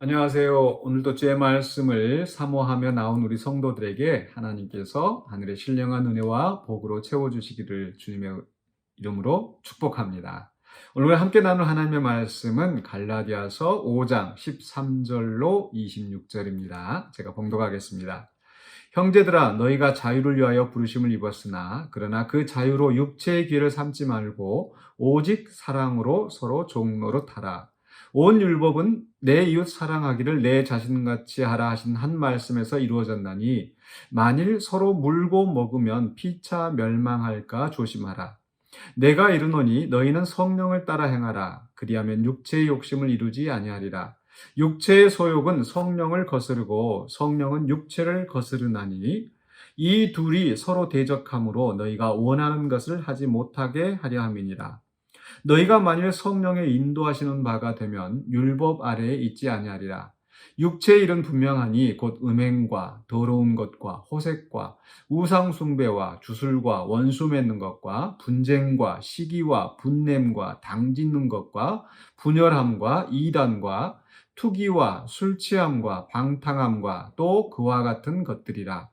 안녕하세요. 오늘도 주의 말씀을 사모하며 나온 우리 성도들에게 하나님께서 하늘의 신령한 은혜와 복으로 채워주시기를 주님의 이름으로 축복합니다. 오늘 함께 나눌 하나님의 말씀은 갈라디아서 5장 13절로 26절입니다. 제가 봉독하겠습니다. 형제들아 너희가 자유를 위하여 부르심을 입었으나 그러나 그 자유로 육체의 기회를 삼지 말고 오직 사랑으로 서로 종노릇하라. 온 율법은 내 이웃 사랑하기를 내 자신같이 하라 하신 한 말씀에서 이루어졌나니 만일 서로 물고 먹으면 피차 멸망할까 조심하라. 내가 이르노니 너희는 성령을 따라 행하라. 그리하면 육체의 욕심을 이루지 아니하리라. 육체의 소욕은 성령을 거스르고 성령은 육체를 거스르나니 이 둘이 서로 대적하므로 너희가 원하는 것을 하지 못하게 하려 함이니라. 너희가 만일 성령의 인도하시는 바가 되면 율법 아래에 있지 아니하리라. 육체의 일은 분명하니 곧 음행과 더러운 것과 호색과 우상 숭배와 주술과 원수 맺는 것과 분쟁과 시기와 분냄과 당짓는 것과 분열함과 이단과 투기와 술 취함과 방탕함과 또 그와 같은 것들이라.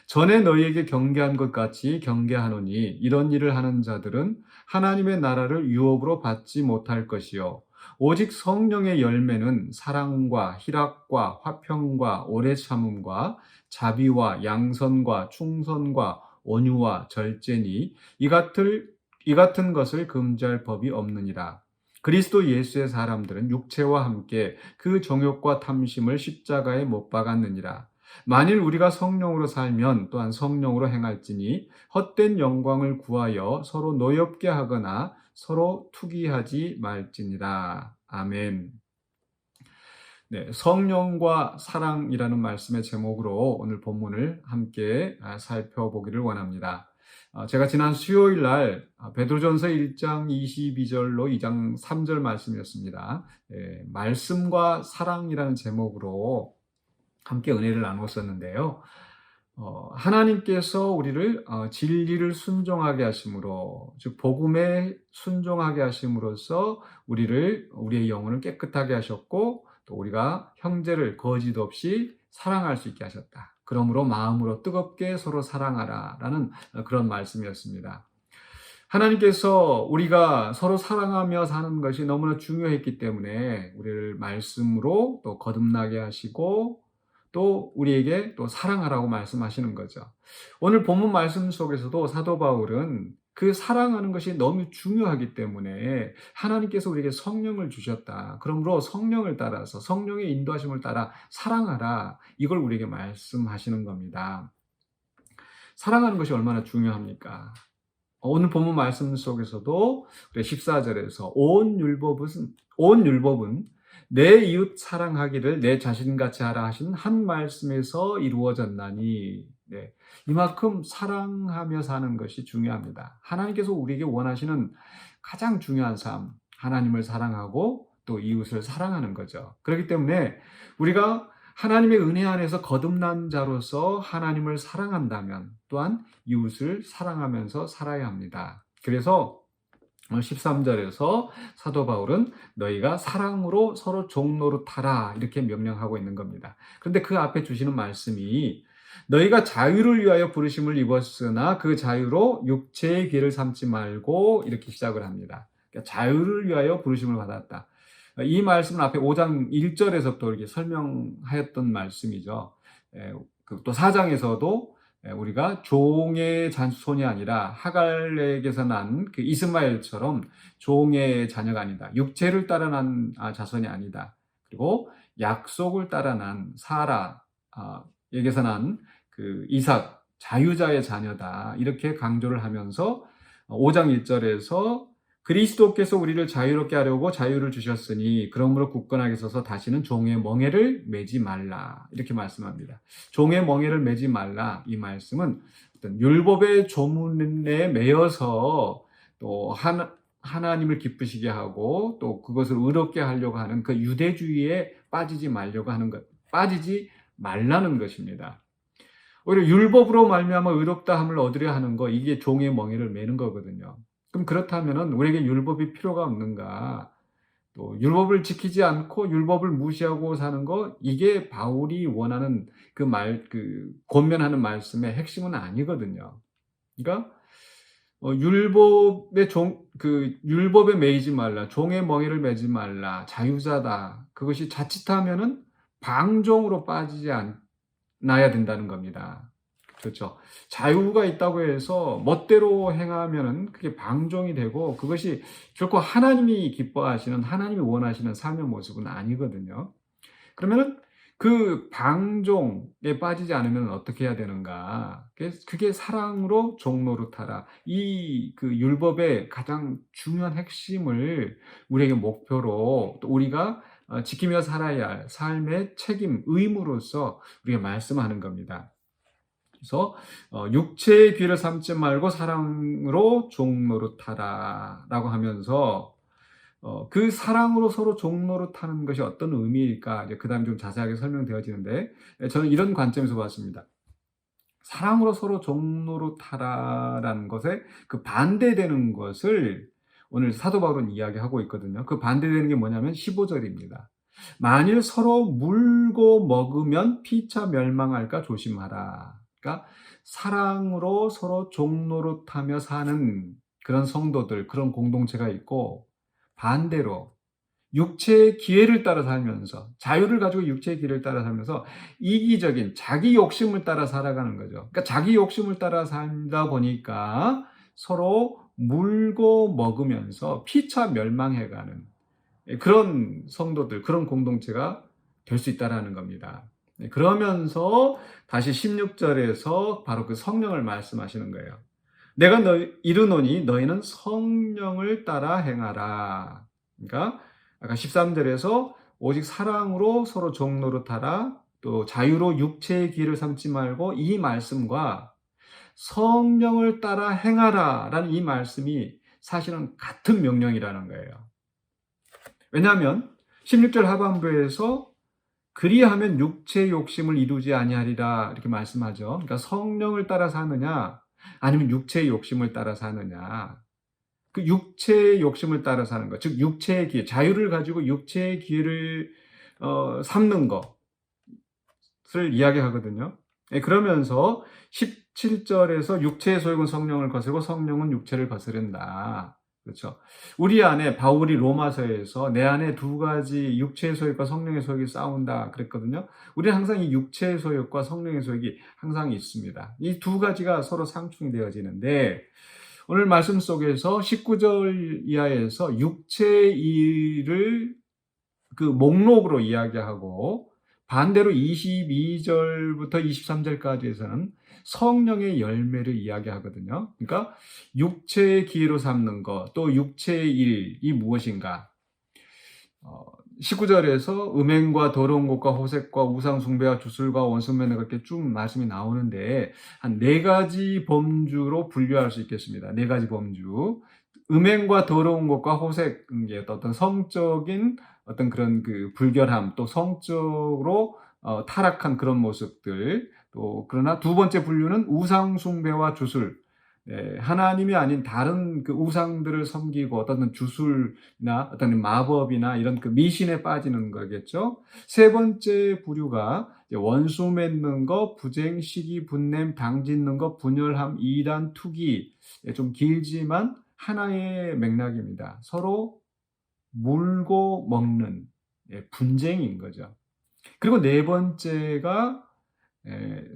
전에 너희에게 경계한 것 같이 경계하노니 이런 일을 하는 자들은 하나님의 나라를 유업으로 받지 못할 것이요 오직 성령의 열매는 사랑과 희락과 화평과 오래 참음과 자비와 양선과 충선과 온유와 절제니 이 같은 것을 금지할 법이 없느니라. 그리스도 예수의 사람들은 육체와 함께 그 정욕과 탐심을 십자가에 못 박았느니라. 만일 우리가 성령으로 살면 또한 성령으로 행할지니 헛된 영광을 구하여 서로 노엽게 하거나 서로 투기하지 말지니라. 아멘. 네, 성령과 사랑이라는 말씀의 제목으로 오늘 본문을 함께 살펴보기를 원합니다. 제가 지난 수요일 날 베드로전서 1장 22절로 2장 3절 말씀이었습니다. 말씀과 사랑이라는 제목으로 함께 은혜를 나누었었는데요. 하나님께서 우리를 진리를 순종하게 하심으로, 즉 복음에 순종하게 하심으로써 우리의 영혼을 깨끗하게 하셨고 또 우리가 형제를 거짓 없이 사랑할 수 있게 하셨다. 그러므로 마음으로 뜨겁게 서로 사랑하라라는 그런 말씀이었습니다. 하나님께서 우리가 서로 사랑하며 사는 것이 너무나 중요했기 때문에 우리를 말씀으로 또 거듭나게 하시고 또 우리에게 또 사랑하라고 말씀하시는 거죠. 오늘 본문 말씀 속에서도 사도 바울은 그 사랑하는 것이 너무 중요하기 때문에 하나님께서 우리에게 성령을 주셨다. 그러므로 성령을 따라서 성령의 인도하심을 따라 사랑하라. 이걸 우리에게 말씀하시는 겁니다. 사랑하는 것이 얼마나 중요합니까? 오늘 본문 말씀 속에서도 14절에서 온 율법은 내 이웃 사랑하기를 내 자신같이 하라 하신 한 말씀에서 이루어졌나니, 네, 이만큼 사랑하며 사는 것이 중요합니다. 하나님께서 우리에게 원하시는 가장 중요한 삶, 하나님을 사랑하고 또 이웃을 사랑하는 거죠. 그렇기 때문에 우리가 하나님의 은혜 안에서 거듭난 자로서 하나님을 사랑한다면 또한 이웃을 사랑하면서 살아야 합니다. 그래서 13절에서 사도 바울은 너희가 사랑으로 서로 종노릇하라 이렇게 명령하고 있는 겁니다. 그런데 그 앞에 주시는 말씀이 너희가 자유를 위하여 부르심을 입었으나 그 자유로 육체의 기회를 삼지 말고 이렇게 시작을 합니다. 그러니까 자유를 위하여 부르심을 받았다. 이 말씀은 앞에 5장 1절에서부터 이렇게 설명하였던 말씀이죠. 또 4장에서도 우리가 종의 자손이 아니라 하갈에게서 난 그 이스마엘처럼 종의 자녀가 아니다. 육체를 따라 난 자손이 아니다. 그리고 약속을 따라 난 사라에게서 난 그 이삭 자유자의 자녀다. 이렇게 강조를 하면서 5장 1절에서 그리스도께서 우리를 자유롭게 하려고 자유를 주셨으니 그러므로 굳건하게 서서 다시는 종의 멍에를 매지 말라 이렇게 말씀합니다. 종의 멍에를 매지 말라 이 말씀은 어떤 율법의 조문에 매여서 또 하나님을 기쁘시게 하고 또 그것을 의롭게 하려고 하는 그 유대주의에 빠지지 말라는 것입니다. 오히려 율법으로 말미암아 의롭다함을 얻으려 하는 거 이게 종의 멍에를 매는 거거든요. 그럼 그렇다면은 우리에게 율법이 필요가 없는가? 또 율법을 지키지 않고 율법을 무시하고 사는 거, 이게 바울이 원하는 권면하는 말씀의 핵심은 아니거든요. 그러니까 율법에 매이지 말라, 종의 멍에를 매지 말라, 자유자다. 그것이 자칫하면은 방종으로 빠지지 않아야 된다는 겁니다. 그렇죠. 자유가 있다고 해서 멋대로 행하면은 그게 방종이 되고, 그것이 결코 하나님이 기뻐하시는, 하나님이 원하시는 삶의 모습은 아니거든요. 그러면은 그 방종에 빠지지 않으면 어떻게 해야 되는가? 그게 사랑으로 종노릇하라. 이 율법의 가장 중요한 핵심을 우리에게 목표로, 또 우리가 지키며 살아야 할 삶의 책임, 의무로서 우리가 말씀하는 겁니다. 그래서 육체의 귀를 삼지 말고 사랑으로 종노릇하라라고 하면서 그 사랑으로 서로 종노릇하는 것이 어떤 의미일까? 이제 그다음 좀 자세하게 설명되어지는데, 저는 이런 관점에서 봤습니다. 사랑으로 서로 종노릇하라라는 것에 그 반대되는 것을 오늘 사도 바울은 이야기하고 있거든요. 그 반대되는 게 뭐냐면 15절입니다. 만일 서로 물고 먹으면 피차 멸망할까 조심하라. 그러니까 사랑으로 서로 종노릇하며 사는 그런 성도들, 그런 공동체가 있고, 반대로 육체의 기회를 따라 살면서, 자유를 가지고 육체의 기회를 따라 살면서 이기적인 자기 욕심을 따라 살아가는 거죠. 그러니까 자기 욕심을 따라 살다 보니까 서로 물고 먹으면서 피차 멸망해가는 그런 성도들, 그런 공동체가 될 수 있다라는 겁니다. 그러면서 다시 16절에서 바로 그 성령을 말씀하시는 거예요. 내가 이르노니 너희는 성령을 따라 행하라. 그러니까 아까 13절에서 오직 사랑으로 서로 종노릇하라, 또 자유로 육체의 길을 삼지 말고, 이 말씀과 성령을 따라 행하라라는 이 말씀이 사실은 같은 명령이라는 거예요. 왜냐하면 16절 하반부에서 그리하면 육체의 욕심을 이루지 아니하리라 이렇게 말씀하죠. 그러니까 성령을 따라 사느냐 아니면 육체의 욕심을 따라 사느냐. 그 육체의 욕심을 따라 사는 것, 즉 육체의 기회, 자유를 가지고 육체의 기회를 삼는 것을 이야기하거든요. 그러면서 17절에서 육체의 소욕은 성령을 거스르고 성령은 육체를 거스른다. 그렇죠. 우리 안에, 바울이 로마서에서 내 안에 두 가지 육체의 소욕과 성령의 소욕이 싸운다 그랬거든요. 우리는 항상 이 육체의 소욕과 성령의 소욕이 항상 있습니다. 이 두 가지가 서로 상충되어지는데, 오늘 말씀 속에서 19절 이하에서 육체의 일을 그 목록으로 이야기하고, 반대로 22절부터 23절까지에서는 성령의 열매를 이야기하거든요. 그러니까 육체의 기회로 삼는 것, 또 육체의 일이 무엇인가. 19절에서 음행과 더러운 것과 호색과 우상 숭배와 주술과 원수매너, 그렇게 쭉 말씀이 나오는데 한 네 가지 범주로 분류할 수 있겠습니다. 네 가지 범주. 음행과 더러운 것과 호색, 어떤 성적인 어떤 그런 불결함, 또 성적으로 타락한 그런 모습들. 또 그러나 두 번째 분류는 우상 숭배와 주술. 하나님이 아닌 다른 우상들을 섬기고 어떤 주술이나 어떤 마법이나 이런 미신에 빠지는 거겠죠. 세 번째 부류가 원수 맺는 거, 부쟁, 시기, 분냄, 당 짓는 거, 분열함, 이단, 투기. 좀 길지만 하나의 맥락입니다. 서로 물고 먹는 분쟁인 거죠. 그리고 네 번째가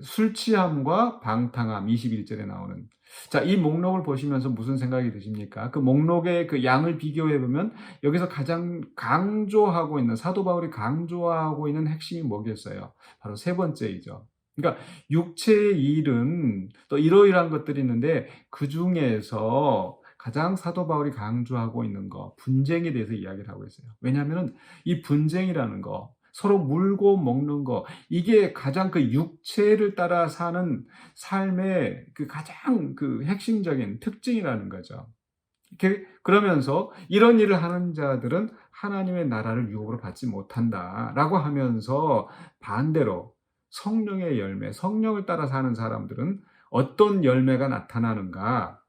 술 취함과 방탕함, 21절에 나오는. 자, 이 목록을 보시면서 무슨 생각이 드십니까? 그 목록의 그 양을 비교해 보면 여기서 가장 강조하고 있는, 사도 바울이 강조하고 있는 핵심이 뭐겠어요? 바로 세 번째이죠. 그러니까 육체의 일은 또 이러이러한 것들이 있는데, 그 중에서 가장 사도 바울이 강조하고 있는 거, 분쟁에 대해서 이야기를 하고 있어요. 왜냐하면 이 분쟁이라는 거, 서로 물고 먹는 거, 이게 가장 육체를 따라 사는 삶의 가장 핵심적인 특징이라는 거죠. 그러면서 이런 일을 하는 자들은 하나님의 나라를 유업으로 받지 못한다라고 하면서, 반대로 성령의 열매, 성령을 따라 사는 사람들은 어떤 열매가 나타나는가?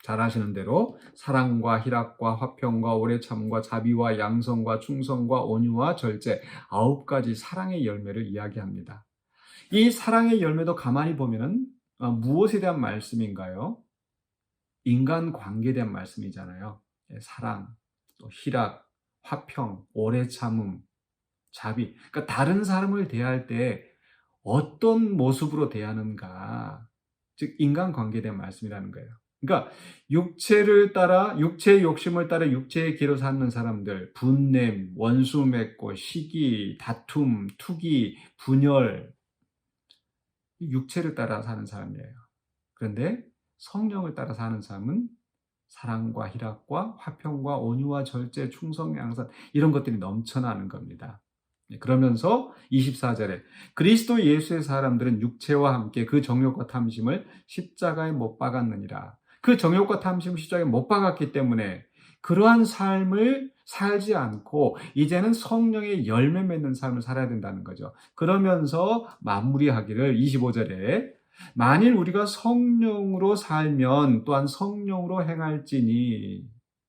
잘 아시는 대로 사랑과 희락과 화평과 오래 참과 자비와 양성과 충성과 온유와 절제 9가지 사랑의 열매를 이야기합니다. 이 사랑의 열매도 가만히 보면은 무엇에 대한 말씀인가요? 인간 관계에 대한 말씀이잖아요. 사랑, 또 희락, 화평, 오래 참음, 자비. 그러니까 다른 사람을 대할 때 어떤 모습으로 대하는가. 즉 인간 관계에 대한 말씀이라는 거예요. 그러니까 육체를 따라 육체의 욕심을 따라 육체의 길을 사는 사람들, 분냄, 원수 맺고 시기, 다툼, 투기, 분열, 육체를 따라 사는 사람이에요. 그런데 성령을 따라 사는 사람은 사랑과 희락과 화평과 온유와 절제, 충성, 양선 이런 것들이 넘쳐나는 겁니다. 그러면서 24절에 그리스도 예수의 사람들은 육체와 함께 그 정욕과 탐심을 십자가에 못 박았느니라. 그 정욕과 탐심을 십자가에 못 박았기 때문에 그러한 삶을 살지 않고 이제는 성령의 열매 맺는 삶을 살아야 된다는 거죠. 그러면서 마무리하기를 25절에 만일 우리가 성령으로 살면 또한 성령으로 행할지니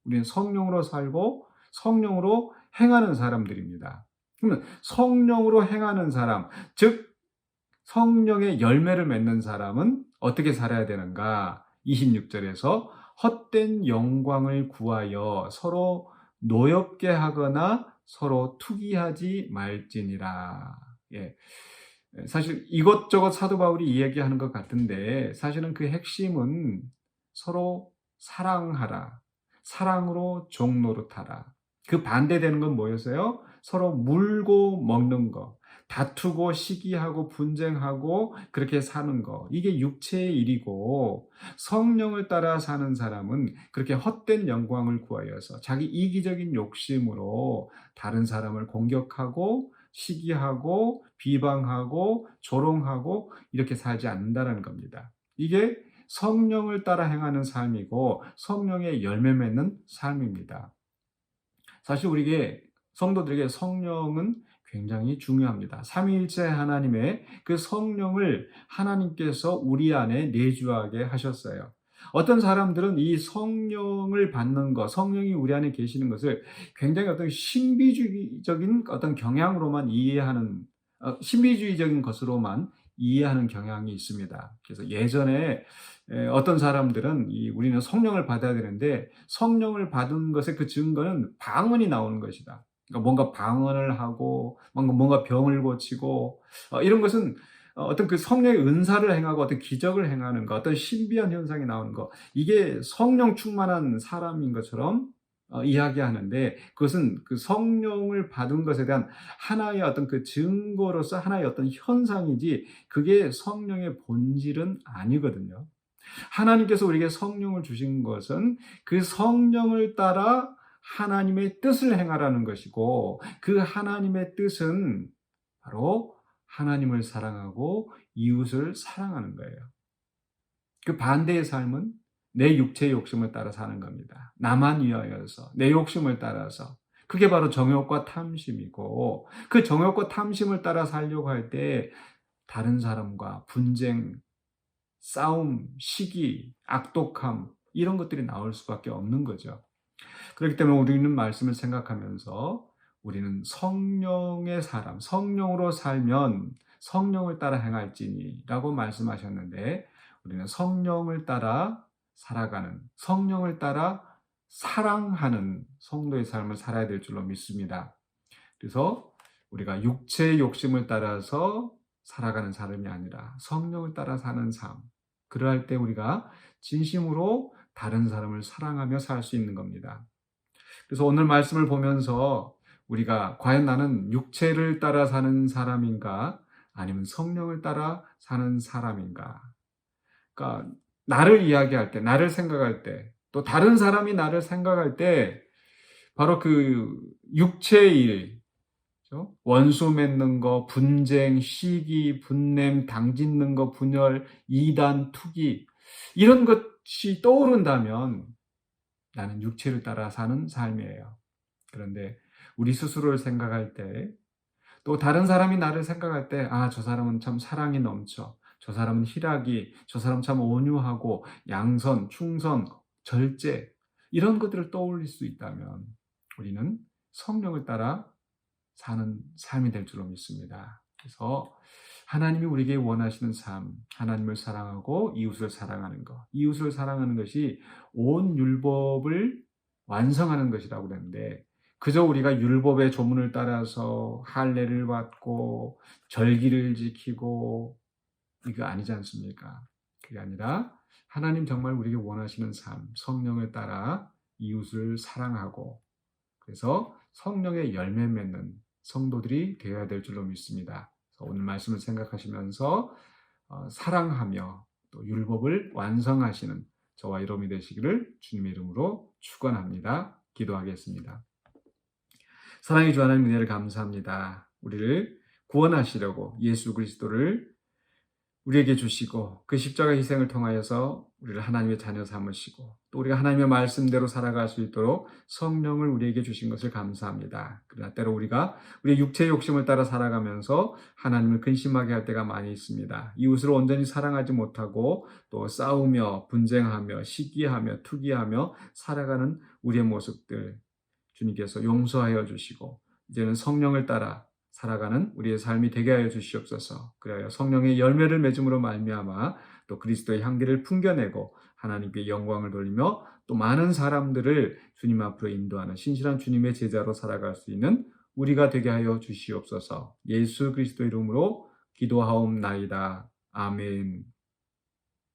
우리는 성령으로 살고 성령으로 행하는 사람들입니다. 그러면 성령으로 행하는 사람, 즉 성령의 열매를 맺는 사람은 어떻게 살아야 되는가? 26절에서 헛된 영광을 구하여 서로 노엽게 하거나 서로 투기하지 말지니라. 예. 사실 이것저것 사도 바울이 이야기하는 것 같은데 사실은 그 핵심은 서로 사랑하라. 사랑으로 종 노릇하라. 그 반대되는 건 뭐였어요? 서로 물고 먹는 거. 다투고 시기하고 분쟁하고 그렇게 사는 거. 이게 육체의 일이고 성령을 따라 사는 사람은 그렇게 헛된 영광을 구하여서 자기 이기적인 욕심으로 다른 사람을 공격하고 시기하고 비방하고 조롱하고 이렇게 살지 않는다는 겁니다. 이게 성령을 따라 행하는 삶이고 성령의 열매 맺는 삶입니다. 사실 우리에게 성도들에게 성령은 굉장히 중요합니다. 삼위일체 하나님의 그 성령을 하나님께서 우리 안에 내주하게 하셨어요. 어떤 사람들은 이 성령을 받는 것, 성령이 우리 안에 계시는 것을 굉장히 어떤 신비주의적인 어떤 경향으로만 이해하는, 신비주의적인 것으로만 이해하는 경향이 있습니다. 그래서 예전에 어떤 사람들은 우리는 성령을 받아야 되는데 성령을 받은 것의 그 증거는 방언이 나오는 것이다. 그러니까 뭔가 방언을 하고 뭔가 병을 고치고 이런 것은 어떤 그 성령의 은사를 행하고 어떤 기적을 행하는 것, 어떤 신비한 현상이 나오는 것, 이게 성령 충만한 사람인 것처럼 이야기하는데 그것은 그 성령을 받은 것에 대한 하나의 어떤 그 증거로서 하나의 어떤 현상이지 그게 성령의 본질은 아니거든요. 하나님께서 우리에게 성령을 주신 것은 그 성령을 따라 하나님의 뜻을 행하라는 것이고 그 하나님의 뜻은 바로 하나님을 사랑하고 이웃을 사랑하는 거예요. 그 반대의 삶은 내 육체의 욕심을 따라 사는 겁니다. 나만 위하여서 내 욕심을 따라서 그게 바로 정욕과 탐심이고 그 정욕과 탐심을 따라 살려고 할 때 다른 사람과 분쟁, 싸움, 시기, 악독함 이런 것들이 나올 수밖에 없는 거죠. 그렇기 때문에 우리는 말씀을 생각하면서 우리는 성령의 사람, 성령으로 살면 성령을 따라 행할지니라고 말씀하셨는데 우리는 성령을 따라 살아가는, 성령을 따라 사랑하는 성도의 삶을 살아야 될 줄로 믿습니다. 그래서 우리가 육체의 욕심을 따라서 살아가는 사람이 아니라 성령을 따라 사는 삶. 그러할 때 우리가 진심으로 다른 사람을 사랑하며 살 수 있는 겁니다. 그래서 오늘 말씀을 보면서 우리가 과연 나는 육체를 따라 사는 사람인가 아니면 성령을 따라 사는 사람인가. 그러니까 나를 이야기할 때, 나를 생각할 때, 또 다른 사람이 나를 생각할 때 바로 그 육체의 일, 그렇죠? 원수 맺는 거, 분쟁, 시기, 분냄, 당짓는 거, 분열, 이단, 투기 이런 것이 떠오른다면 나는 육체를 따라 사는 삶이에요. 그런데 우리 스스로를 생각할 때, 또 다른 사람이 나를 생각할 때, 저 사람은 참 사랑이 넘쳐. 저 사람은 희락이, 저 사람 참 온유하고 양선, 충성, 절제 이런 것들을 떠올릴 수 있다면 우리는 성령을 따라 사는 삶이 될 줄로 믿습니다. 그래서 하나님이 우리에게 원하시는 삶, 하나님을 사랑하고 이웃을 사랑하는 것, 이웃을 사랑하는 것이 온 율법을 완성하는 것이라고 그랬는데 그저 우리가 율법의 조문을 따라서 할례를 받고 절기를 지키고 이거 아니지 않습니까? 그게 아니라 하나님 정말 우리에게 원하시는 삶, 성령을 따라 이웃을 사랑하고 그래서 성령의 열매 맺는 성도들이 되어야 될 줄로 믿습니다. 오늘 말씀을 생각하시면서 사랑하며 또 율법을 완성하시는 저와 여러분이 되시기를 주님의 이름으로 축원합니다. 기도하겠습니다. 사랑의 주 하나님 은혜를 감사합니다. 우리를 구원하시려고 예수 그리스도를 우리에게 주시고 그 십자가 희생을 통하여서 우리를 하나님의 자녀 삼으시고 또 우리가 하나님의 말씀대로 살아갈 수 있도록 성령을 우리에게 주신 것을 감사합니다. 그러나 때로 우리가 우리의 육체의 욕심을 따라 살아가면서 하나님을 근심하게 할 때가 많이 있습니다. 이웃을 온전히 사랑하지 못하고 또 싸우며 분쟁하며 시기하며 투기하며 살아가는 우리의 모습들 주님께서 용서하여 주시고 이제는 성령을 따라 살아가는 우리의 삶이 되게 하여 주시옵소서. 그래야 성령의 열매를 맺음으로 말미암아 또 그리스도의 향기를 풍겨내고 하나님께 영광을 돌리며 또 많은 사람들을 주님 앞으로 인도하는 신실한 주님의 제자로 살아갈 수 있는 우리가 되게 하여 주시옵소서. 예수 그리스도 이름으로 기도하옵나이다. 아멘.